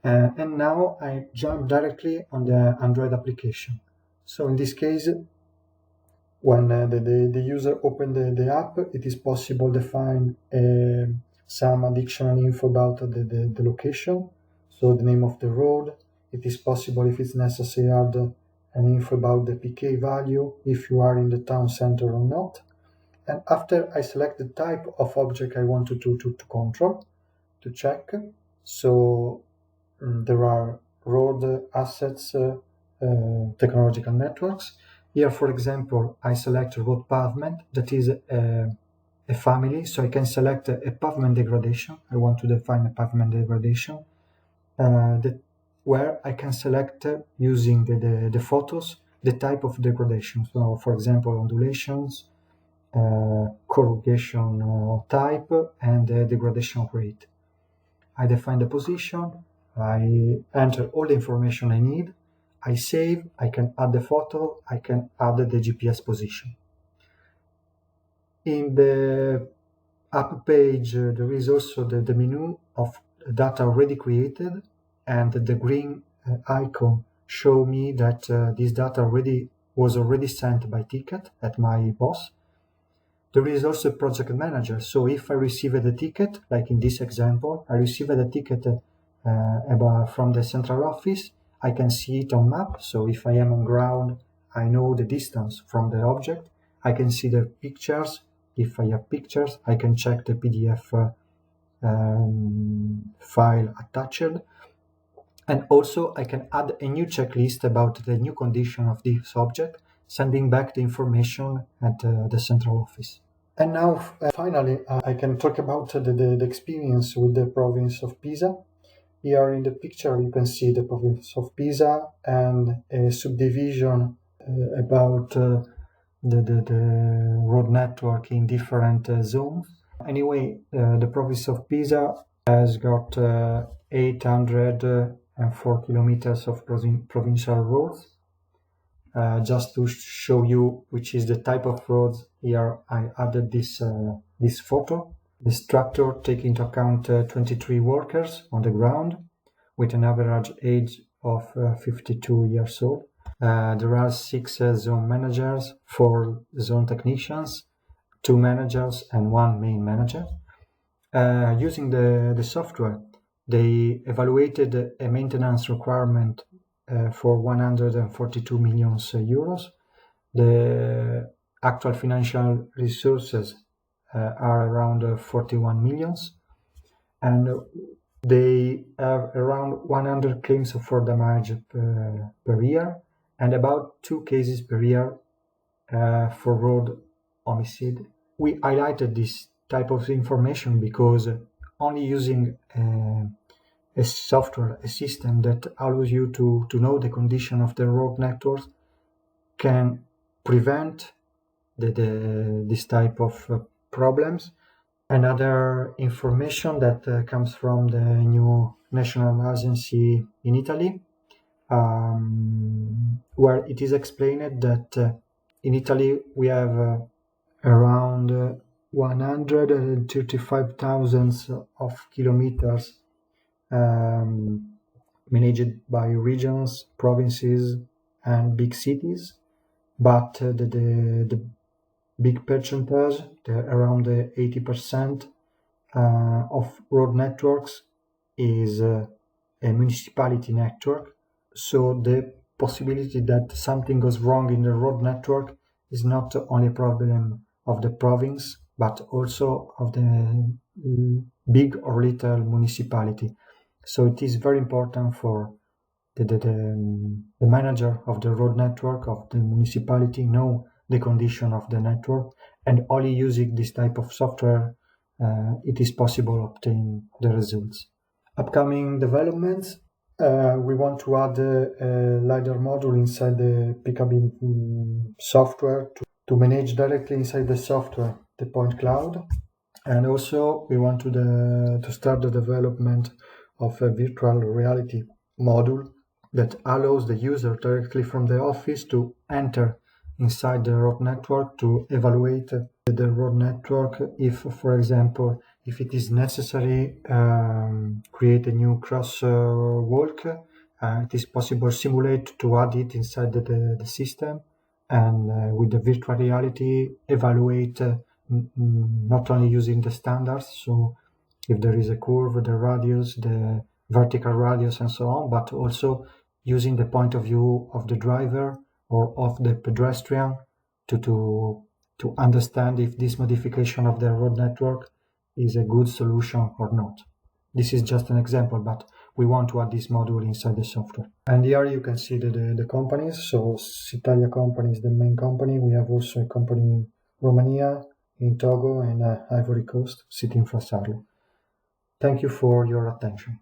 And now I jump directly on the Android application. So in this case, when the user opens the app, it is possible to find some additional info about the location, so the name of the road. It is possible, if it's necessary, add an info about the PK value, if you are in the town center or not. And after I select the type of object I want to control, to check, so there are road assets, technological networks. Here, for example, I select road pavement, that is a family, so I can select a pavement degradation. I want to define a pavement degradation, where I can select, using the photos, the type of degradation. So, for example, ondulations, corrugation type, and degradation rate. I define the position, I enter all the information I need, I save, I can add the photo, I can add the GPS position. In the app page, there is also the menu of data already created, and the green icon show me that this data was already sent by ticket at my boss. There is also a project manager, so if I receive a ticket, like in this example, I received a ticket from the central office, I can see it on map, so if I am on ground, I know the distance from the object, I can see the pictures. If I have pictures, I can check the PDF file attached, and also I can add a new checklist about the new condition of this object, sending back the information at the central office. And now, finally, I can talk about the experience with the Province of Pisa. Here in the picture, you can see the Province of Pisa and a subdivision about the road network in different zones. Anyway, the Province of Pisa has got 804 kilometers of provincial roads. Just to show you which is the type of roads, here I added this photo. The structure takes into account 23 workers on the ground with an average age of 52 years old. There are 6 zone managers, 4 zone technicians, 2 managers, and 1 main manager. Using the software, they evaluated a maintenance requirement for 142 million euros. The actual financial resources are around 41 millions, and they have around 100 claims for damage per year, and about 2 cases per year for road homicide. We highlighted this type of information because only using a software, a system that allows you to know the condition of the road network can prevent this type of problems. Another information that comes from the new national agency in Italy, where it is explained that in Italy we have around 135,000 of kilometers managed by regions, provinces, and big cities, but the big percentage, around 80% of road networks is a municipality network. So the possibility that something goes wrong in the road network is not only a problem of the province, but also of the big or little municipality. So it is very important for the manager of the road network of the municipality know the condition of the network, and only using this type of software it is possible to obtain the results. Upcoming developments, we want to add a LiDAR module inside the PKBIM software to manage directly inside the software the point cloud, and also we want to start the development of a virtual reality module that allows the user directly from the office to enter inside the road network to evaluate the road network if, for example, if it is necessary, create a new crosswalk. It is possible to simulate to add it inside the system, and with the virtual reality evaluate not only using the standards, so if there is a curve, the radius, the vertical radius, and so on, but also using the point of view of the driver or of the pedestrian to understand if this modification of the road network is a good solution or not. This is just an example, but we want to add this module inside the software. And here you can see the companies. So Sitalia company is the main company. We have also a company in Romania, in Togo, and Ivory Coast, City Infrastructure. Thank you for your attention.